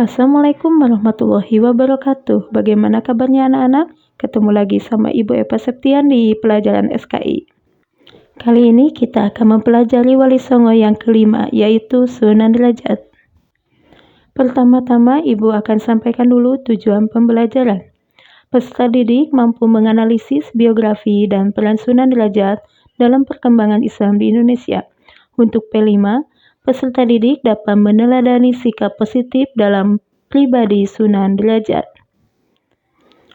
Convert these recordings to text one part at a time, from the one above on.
Assalamualaikum warahmatullahi wabarakatuh. Bagaimana kabarnya anak-anak? Ketemu lagi sama Ibu Eva Septian di pelajaran SKI. Kali ini kita akan mempelajari Wali Songo yang kelima, yaitu Sunan Derajat. Pertama-tama Ibu akan sampaikan dulu tujuan pembelajaran. Peserta didik mampu menganalisis biografi dan peran Sunan Derajat dalam perkembangan Islam di Indonesia. Untuk P5, peserta didik dapat meneladani sikap positif dalam pribadi Sunan Derajat.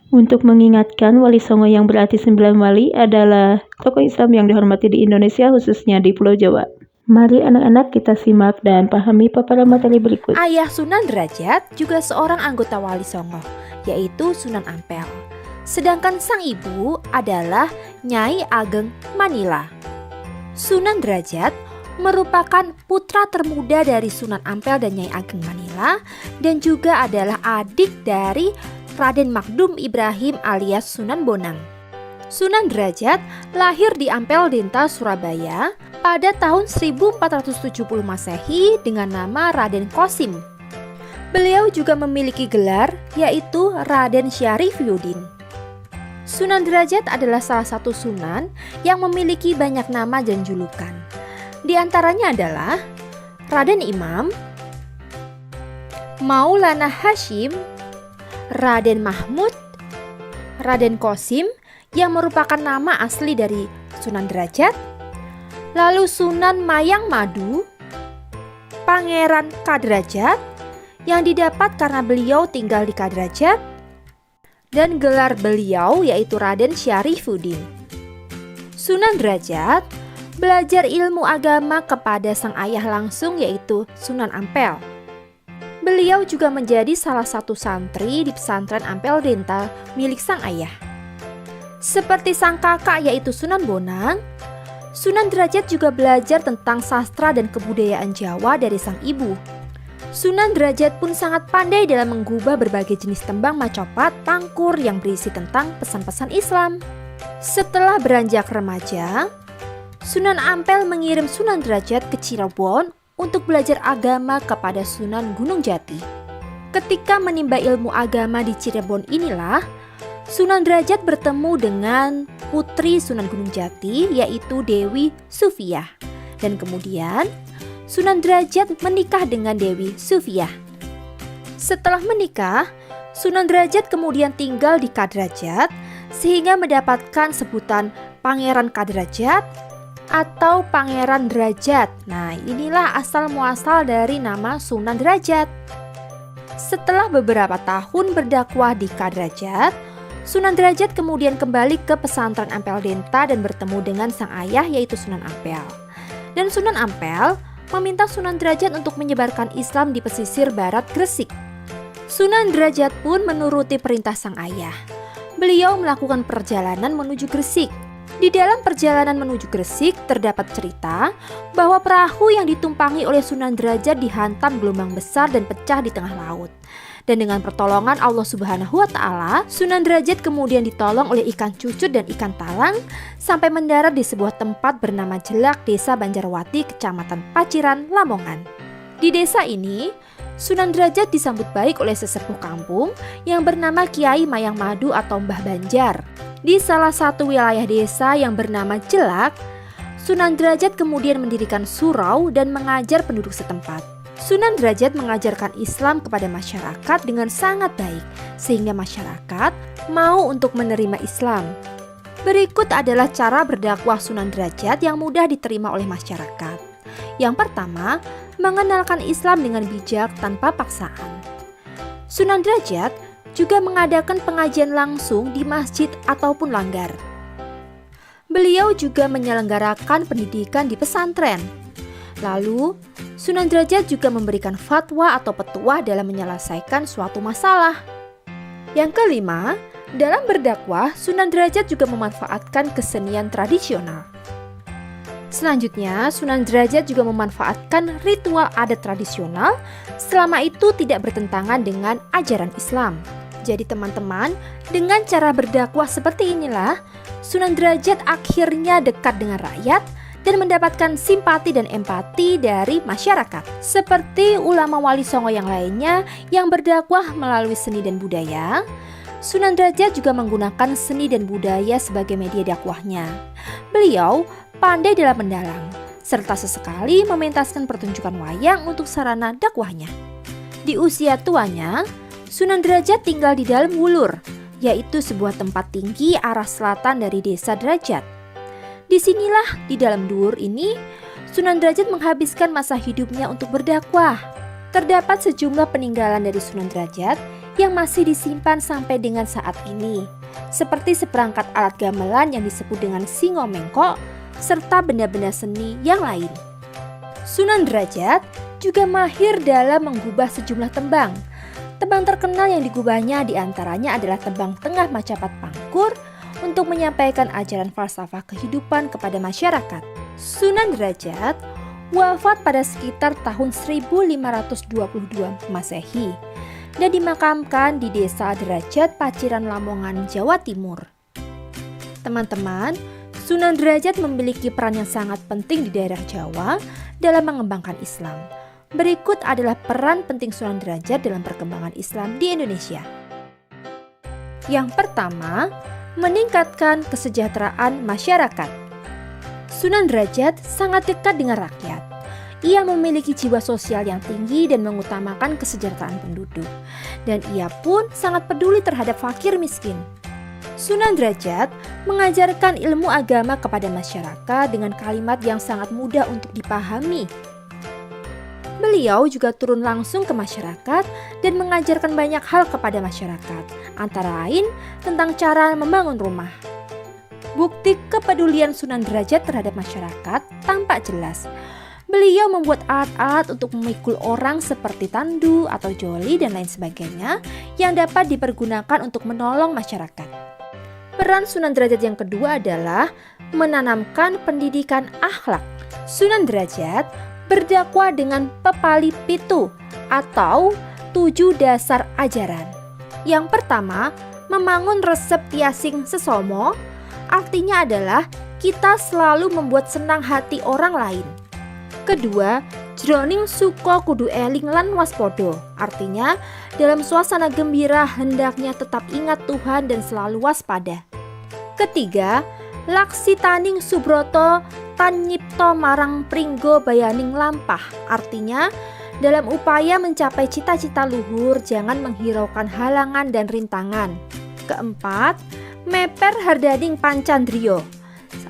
Untuk mengingatkan, Wali Songo yang berarti 9 wali adalah tokoh Islam yang dihormati di Indonesia, khususnya di Pulau Jawa. Mari anak-anak kita simak dan pahami paparan materi berikut. Ayah Sunan Derajat juga seorang anggota Wali Songo, yaitu Sunan Ampel. Sedangkan sang ibu adalah Nyai Ageng Manila. Sunan Derajat merupakan putra termuda dari Sunan Ampel dan Nyai Ageng Manila dan juga adalah adik dari Raden Magdum Ibrahim alias Sunan Bonang. Sunan Derajat lahir di Ampel Denta, Surabaya pada tahun 1470 Masehi dengan nama Raden Qasim. Beliau juga memiliki gelar yaitu Raden Syarifiuddin. Sunan Derajat adalah salah satu sunan yang memiliki banyak nama dan julukan. Di antaranya adalah Raden Imam, Maulana Hashim, Raden Mahmud, Raden Qasim yang merupakan nama asli dari Sunan Derajat, lalu Sunan Mayang Madu, Pangeran Kadrajat yang didapat karena beliau tinggal di Kadrajat, dan gelar beliau yaitu Raden Syarifuddin. Sunan Derajat belajar ilmu agama kepada sang ayah langsung yaitu Sunan Ampel. Beliau juga menjadi salah satu santri di pesantren Ampel Denta milik sang ayah. Seperti sang kakak yaitu Sunan Bonang, Sunan Derajat juga belajar tentang sastra dan kebudayaan Jawa dari sang ibu. Sunan Derajat pun sangat pandai dalam menggubah berbagai jenis tembang macapat, tangkur yang berisi tentang pesan-pesan Islam. Setelah beranjak remaja, Sunan Ampel mengirim Sunan Derajat ke Cirebon untuk belajar agama kepada Sunan Gunung Jati. Ketika menimba ilmu agama di Cirebon inilah, Sunan Derajat bertemu dengan putri Sunan Gunung Jati yaitu Dewi Sufiyah. Dan kemudian Sunan Derajat menikah dengan Dewi Sufiyah. Setelah menikah, Sunan Derajat kemudian tinggal di Kadrajat sehingga mendapatkan sebutan Pangeran Kadrajat atau Pangeran Derajat. Nah, inilah asal muasal dari nama Sunan Derajat. Setelah beberapa tahun berdakwah di Kadrajat, Sunan Derajat kemudian kembali ke pesantren Ampel Denta dan bertemu dengan sang ayah yaitu Sunan Ampel. Dan Sunan Ampel meminta Sunan Derajat untuk menyebarkan Islam di pesisir barat Gresik. Sunan Derajat pun menuruti perintah sang ayah. Beliau melakukan perjalanan menuju Gresik. Di dalam perjalanan menuju Gresik terdapat cerita bahwa perahu yang ditumpangi oleh Sunan Derajat dihantam gelombang besar dan pecah di tengah laut. Dan dengan pertolongan Allah Subhanahu wa Ta'ala, Sunan Derajat kemudian ditolong oleh ikan cucut dan ikan talang sampai mendarat di sebuah tempat bernama Jelak, Desa Banjarwati, Kecamatan Paciran, Lamongan. Di desa ini, Sunan Derajat disambut baik oleh sesepuh kampung yang bernama Kiai Mayang Madu atau Mbah Banjar. Di salah satu wilayah desa yang bernama Jelak, Sunan Derajat kemudian mendirikan surau dan mengajar penduduk setempat. Sunan Derajat mengajarkan Islam kepada masyarakat dengan sangat baik, sehingga masyarakat mau untuk menerima Islam. Berikut adalah cara berdakwah Sunan Derajat yang mudah diterima oleh masyarakat. Yang pertama, mengenalkan Islam dengan bijak tanpa paksaan. Sunan Derajat juga mengadakan pengajian langsung di masjid ataupun langgar. Beliau juga menyelenggarakan pendidikan di pesantren. Lalu, Sunan Derajat juga memberikan fatwa atau petuah dalam menyelesaikan suatu masalah. Yang kelima, dalam berdakwah, Sunan Derajat juga memanfaatkan kesenian tradisional. Selanjutnya, Sunan Derajat juga memanfaatkan ritual adat tradisional selama itu tidak bertentangan dengan ajaran Islam. Jadi teman-teman, dengan cara berdakwah seperti inilah, Sunan Derajat akhirnya dekat dengan rakyat dan mendapatkan simpati dan empati dari masyarakat. Seperti ulama Wali Songo yang lainnya yang berdakwah melalui seni dan budaya, Sunan Derajat juga menggunakan seni dan budaya sebagai media dakwahnya. Beliau pandai dalam mendalang, serta sesekali mementaskan pertunjukan wayang untuk sarana dakwahnya. Di usia tuanya, Sunan Derajat tinggal di dalam Wulur, yaitu sebuah tempat tinggi arah selatan dari desa Derajat. Disinilah di dalam Dur ini, Sunan Derajat menghabiskan masa hidupnya untuk berdakwah. Terdapat sejumlah peninggalan dari Sunan Derajat yang masih disimpan sampai dengan saat ini, seperti seperangkat alat gamelan yang disebut dengan singo mengkok, serta benda-benda seni yang lain. Sunan Derajat juga mahir dalam menggubah sejumlah tembang. Tembang terkenal yang digubahnya diantaranya adalah tembang Tengah Macapat Pangkur untuk menyampaikan ajaran falsafah kehidupan kepada masyarakat. Sunan Derajat wafat pada sekitar tahun 1522 Masehi dan dimakamkan di desa Derajat, Paciran, Lamongan, Jawa Timur. Teman-teman, Sunan Derajat memiliki peran yang sangat penting di daerah Jawa dalam mengembangkan Islam. Berikut adalah peran penting Sunan Derajat dalam perkembangan Islam di Indonesia. Yang pertama, meningkatkan kesejahteraan masyarakat. Sunan Derajat sangat dekat dengan rakyat. Ia memiliki jiwa sosial yang tinggi dan mengutamakan kesejahteraan penduduk. Dan ia pun sangat peduli terhadap fakir miskin. Sunan Derajat mengajarkan ilmu agama kepada masyarakat dengan kalimat yang sangat mudah untuk dipahami. Beliau juga turun langsung ke masyarakat dan mengajarkan banyak hal kepada masyarakat, antara lain tentang cara membangun rumah. Bukti kepedulian Sunan Derajat terhadap masyarakat tampak jelas. Beliau membuat alat-alat untuk memikul orang seperti tandu atau joli dan lain sebagainya yang dapat dipergunakan untuk menolong masyarakat. Peran Sunan Derajat yang kedua adalah menanamkan pendidikan akhlak. Sunan Derajat berdakwah dengan pepali pitu atau 7 dasar ajaran. Yang pertama, membangun resep tiasing sesomo, artinya adalah kita selalu membuat senang hati orang lain. Kedua, jroning suko kudu eling lan waspodo, artinya dalam suasana gembira hendaknya tetap ingat Tuhan dan selalu waspada. Ketiga, laksitaning subroto tan nyipto marang pringgo bayaning lampah, artinya dalam upaya mencapai cita-cita luhur jangan menghiraukan halangan dan rintangan. Keempat, meper hardaning pancandriyo,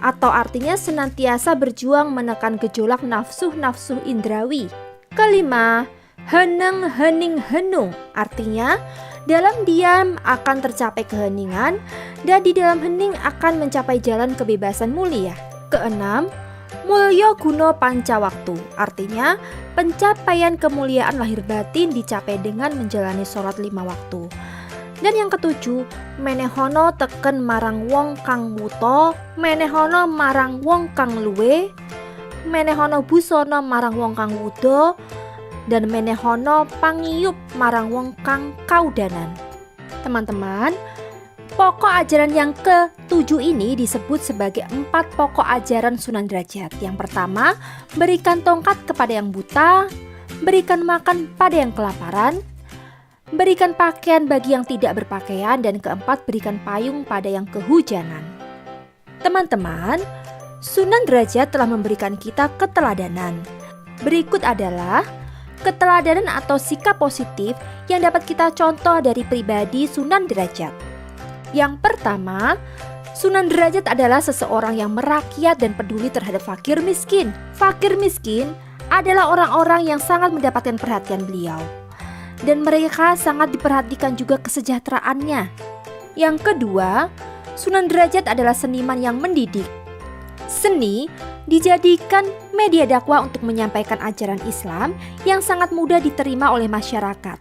atau artinya senantiasa berjuang menekan gejolak nafsu-nafsu indrawi. Kelima, heneng hening henung, artinya dalam diam akan tercapai keheningan dan di dalam hening akan mencapai jalan kebebasan mulia. Keenam, mulya guna pancawaktu, artinya pencapaian kemuliaan lahir batin dicapai dengan menjalani sholat 5 waktu. Dan yang ketujuh, menehono teken marang wong kang wuto, menehono marang wong kang luwe, menehono busono marang wong kang wudo, dan menehono pangiyup marang wong kang kaudanan. Teman-teman, pokok ajaran yang ke-7 ini disebut sebagai 4 pokok ajaran Sunan Derajat. Yang pertama, berikan tongkat kepada yang buta, berikan makan pada yang kelaparan, berikan pakaian bagi yang tidak berpakaian, dan keempat, berikan payung pada yang kehujanan. Teman-teman, Sunan Derajat telah memberikan kita keteladanan. Berikut adalah keteladanan atau sikap positif yang dapat kita contoh dari pribadi Sunan Derajat. Yang pertama, Sunan Derajat adalah seseorang yang merakyat dan peduli terhadap fakir miskin. Fakir miskin adalah orang-orang yang sangat mendapatkan perhatian beliau, dan mereka sangat diperhatikan juga kesejahteraannya. Yang kedua, Sunan Derajat adalah seniman yang mendidik. Seni dijadikan media dakwah untuk menyampaikan ajaran Islam yang sangat mudah diterima oleh masyarakat.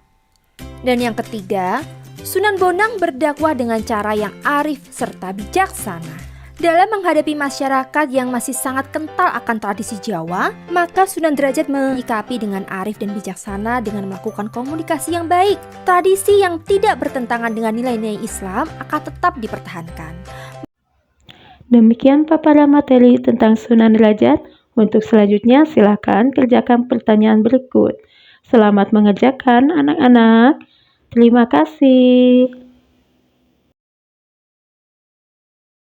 Dan yang ketiga, Sunan Bonang berdakwah dengan cara yang arif serta bijaksana. Dalam menghadapi masyarakat yang masih sangat kental akan tradisi Jawa, maka Sunan Derajat menyikapi dengan arif dan bijaksana dengan melakukan komunikasi yang baik. Tradisi yang tidak bertentangan dengan nilai-nilai Islam akan tetap dipertahankan. Demikian paparan materi tentang Sunan Derajat. Untuk selanjutnya silakan kerjakan pertanyaan berikut. Selamat mengerjakan anak-anak. Terima kasih.